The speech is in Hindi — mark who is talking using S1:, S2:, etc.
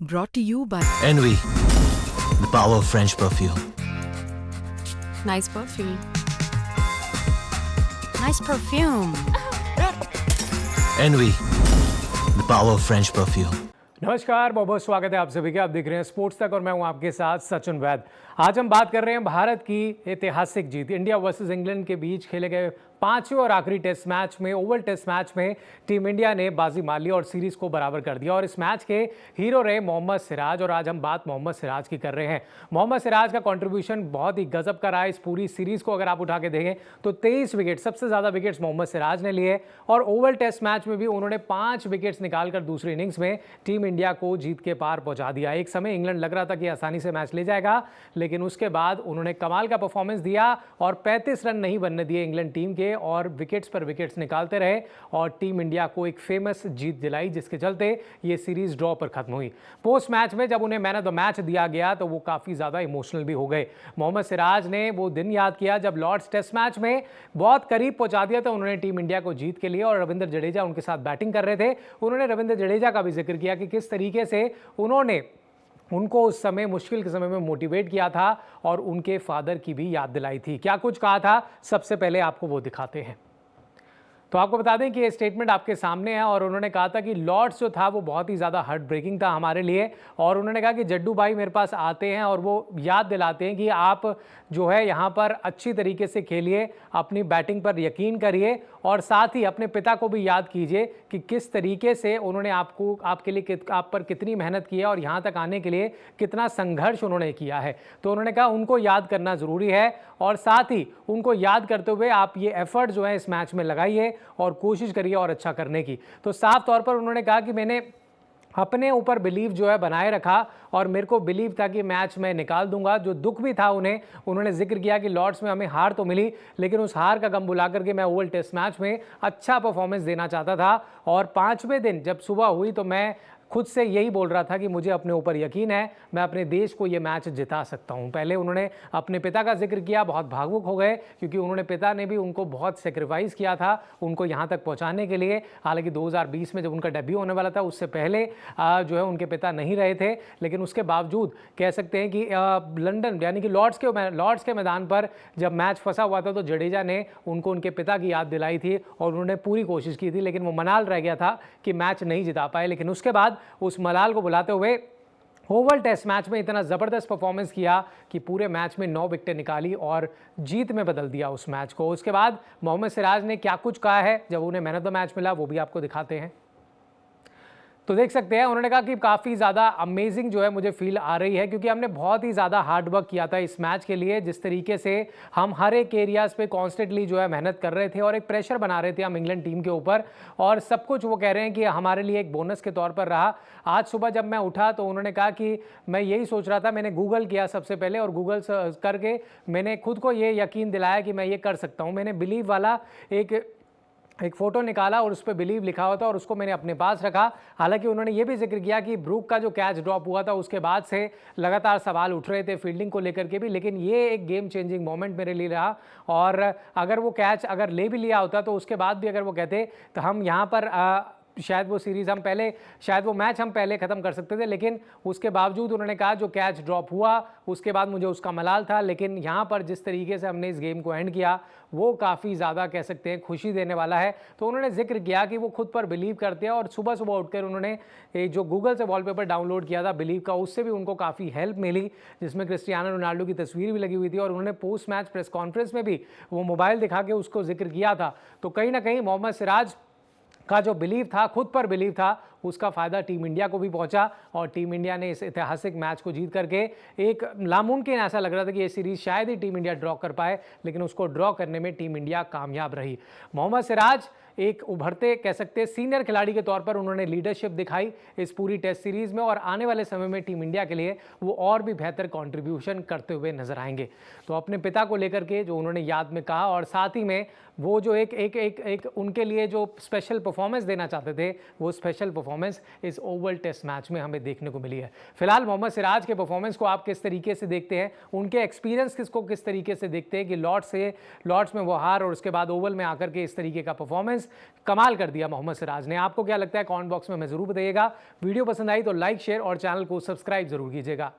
S1: Brought to you by
S2: Envy, the power of French perfume.
S3: Nice perfume.
S1: Nice Perfume.
S2: Envy, the power of French perfume.
S4: नमस्कार, बहुत बहुत स्वागत है आप सभी का। आप देख रहे हैं स्पोर्ट्स तक और मैं हूं आपके साथ सचिन वैद। आज हम बात कर रहे हैं भारत की ऐतिहासिक जीत, इंडिया वर्सेस इंग्लैंड के बीच खेले गए पांचवें और आखिरी टेस्ट मैच में, ओवल टेस्ट मैच में टीम इंडिया ने बाजी मार ली और सीरीज को बराबर कर दिया। और इस मैच के हीरो रहे मोहम्मद सिराज, और आज हम बात मोहम्मद सिराज की कर रहे हैं। मोहम्मद सिराज का कंट्रीब्यूशन बहुत ही गजब का रहा। इस पूरी सीरीज को अगर आप उठा के देखें तो 23 विकेट, सबसे ज़्यादा विकेट्स मोहम्मद सिराज ने लिए। और ओवल टेस्ट मैच में भी उन्होंने 5 विकेट्स निकालकर दूसरी इनिंग्स में टीम इंडिया को जीत के पार पहुंचा दिया। एक समय इंग्लैंड लग रहा था कि आसानी से मैच ले जाएगा, लेकिन उसके बाद उन्होंने कमाल का परफॉर्मेंस दिया और 35 रन नहीं बनने दिए इंग्लैंड टीम के, और विकेट्स पर विकेट्स निकालते रहे और टीम इंडिया को एक फेमस जीत दिलाई, जिसके चलते ये सीरीज ड्रॉ पर खत्म हुई। पोस्ट मैच में जब उन्हें मैन ऑफ द मैच दिया गया तो वो काफ़ी ज़्यादा इमोशनल भी हो गए। मोहम्मद सिराज ने वो दिन याद किया जब लॉर्ड्स टेस्ट मैच में बहुत करीब पहुंचा दिया था उन्होंने टीम इंडिया को जीत के लिए, और रविंद्र जडेजा उनके साथ बैटिंग कर रहे थे। उन्होंने रविंद्र जडेजा का भी जिक्र किया कि किस तरीके से उन्होंने उनको उस समय, मुश्किल के समय में मोटिवेट किया था और उनके फादर की भी याद दिलाई थी। क्या कुछ कहा था, सबसे पहले आपको वो दिखाते हैं। तो आपको बता दें कि ये स्टेटमेंट आपके सामने है, और उन्होंने कहा था कि लॉर्ड्स जो था वो बहुत ही ज़्यादा हार्ट ब्रेकिंग था हमारे लिए, और उन्होंने कहा कि जड्डू भाई मेरे पास आते हैं और वो याद दिलाते हैं कि आप जो है यहाँ पर अच्छी तरीके से खेलिए, अपनी बैटिंग पर यकीन करिए, और साथ ही अपने पिता को भी याद कीजिए कि किस तरीके से उन्होंने आपके लिए आप पर कितनी मेहनत की है और यहाँ तक आने के लिए कितना संघर्ष उन्होंने किया है। तो उन्होंने कहा उनको याद करना ज़रूरी है, और साथ ही उनको याद करते हुए आप ये एफर्ट जो है इस मैच में लगाइए और कोशिश करिए और अच्छा करने की। तो साफ तौर पर उन्होंने कहा कि मैंने अपने ऊपर बिलीव जो है बनाए रखा, और मेरे को बिलीव था कि मैच मैं निकाल दूंगा। जो दुख भी था उन्होंने जिक्र किया कि लॉर्ड्स में हमें हार तो मिली, लेकिन उस हार का गम भुला करके मैं ओवल टेस्ट मैच में अच्छा परफॉर्मेंस देना चाहता था। और 5वें दिन जब सुबह हुई तो मैं खुद से यही बोल रहा था कि मुझे अपने ऊपर यकीन है, मैं अपने देश को ये मैच जिता सकता हूँ। पहले उन्होंने अपने पिता का जिक्र किया, बहुत भावुक हो गए, क्योंकि उन्होंने पिता ने भी उनको बहुत सेक्रीफाइस किया था उनको यहाँ तक पहुँचाने के लिए। हालांकि 2020 में जब उनका डेब्यू होने वाला था उससे पहले जो है उनके पिता नहीं रहे थे, लेकिन उसके बावजूद कह सकते हैं कि लंदन यानी कि लॉर्ड्स के मैदान पर जब मैच फंसा हुआ था तो जडेजा ने उनको उनके पिता की याद दिलाई थी और उन्होंने पूरी कोशिश की थी, लेकिन वो मलाल रह गया था कि मैच नहीं जिता पाए। लेकिन उसके बाद उस मलाल को बुलाते हुए ओवल टेस्ट मैच में इतना ज़बरदस्त परफॉर्मेंस किया कि पूरे मैच में 9 विकेटें निकाली और जीत में बदल दिया उस मैच को। उसके बाद मोहम्मद सिराज ने क्या कुछ कहा है जब उन्हें मैन ऑफ द मैच मिला, वो भी आपको दिखाते हैं। तो देख सकते हैं उन्होंने कहा कि काफ़ी ज़्यादा अमेजिंग जो है मुझे फील आ रही है, क्योंकि हमने बहुत ही ज़्यादा हार्ड वर्क किया था इस मैच के लिए। जिस तरीके से हम हर एक एरियाज़ पे कॉन्स्टेंटली जो है मेहनत कर रहे थे और एक प्रेशर बना रहे थे हम इंग्लैंड टीम के ऊपर, और सब कुछ वो कह रहे हैं कि हमारे लिए एक बोनस के तौर पर रहा। आज सुबह जब मैं उठा तो उन्होंने कहा कि मैं यही सोच रहा था, मैंने गूगल किया सबसे पहले, और गूगल करके मैंने खुद को ये यकीन दिलाया कि मैं ये कर सकता हूँ। मैंने बिलीव वाला एक फ़ोटो निकाला और उस पर बिलीव लिखा हुआ था और उसको मैंने अपने पास रखा। हालांकि उन्होंने ये भी जिक्र किया कि ब्रूक का जो कैच ड्रॉप हुआ था उसके बाद से लगातार सवाल उठ रहे थे फील्डिंग को लेकर के भी, लेकिन ये एक गेम चेंजिंग मोमेंट मेरे लिए रहा। और अगर वो कैच अगर ले भी लिया होता तो उसके बाद भी अगर वो कहते तो हम यहाँ पर शायद वो मैच हम पहले ख़त्म कर सकते थे। लेकिन उसके बावजूद उन्होंने कहा जो कैच ड्रॉप हुआ उसके बाद मुझे उसका मलाल था, लेकिन यहाँ पर जिस तरीके से हमने इस गेम को एंड किया वो काफ़ी ज़्यादा कह सकते हैं खुशी देने वाला है। तो उन्होंने जिक्र किया कि वो खुद पर बिलीव करते हैं, और सुबह सुबह उठकर उन्होंने जो गूगल से वॉलपेपर डाउनलोड किया था बिलीव का, उससे भी उनको काफ़ी हेल्प मिली, जिसमें क्रिस्टियानो रोनाल्डो की तस्वीर भी लगी हुई थी। और उन्होंने पोस्ट मैच प्रेस कॉन्फ्रेंस में भी वो मोबाइल दिखा के उसको जिक्र किया था। तो कहीं ना कहीं मोहम्मद सिराज का जो बिलीव था, खुद पर बिलीव था, उसका फ़ायदा टीम इंडिया को भी पहुंचा, और टीम इंडिया ने इस ऐतिहासिक मैच को जीत करके एक नामुमकिन ऐसा लग रहा था कि ये सीरीज़ शायद ही टीम इंडिया ड्रॉ कर पाए, लेकिन उसको ड्रॉ करने में टीम इंडिया कामयाब रही। मोहम्मद सिराज एक उभरते कह सकते हैं सीनियर खिलाड़ी के तौर पर उन्होंने लीडरशिप दिखाई इस पूरी टेस्ट सीरीज़ में, और आने वाले समय में टीम इंडिया के लिए वो और भी बेहतर कंट्रीब्यूशन करते हुए नजर आएंगे। तो अपने पिता को लेकर के जो उन्होंने याद में कहा, और साथ ही में वो जो एक उनके लिए जो स्पेशल परफॉर्मेंस देना चाहते थे वो स्पेशल परफॉर्मेंस परफॉर्मेंस इस ओवल टेस्ट मैच में हमें देखने को मिली है। फिलहाल मोहम्मद सिराज के परफॉर्मेंस को आप किस तरीके से देखते हैं, उनके एक्सपीरियंस किसको किस तरीके से देखते हैं कि लॉर्ड्स में वो हार और उसके बाद ओवल में आकर के इस तरीके का परफॉर्मेंस कमाल कर दिया मोहम्मद सिराज ने। आपको क्या लगता है कमेंट बॉक्स में हमें जरूर बताइएगा। वीडियो पसंद आई तो लाइक शेयर और चैनल को सब्सक्राइब जरूर कीजिएगा।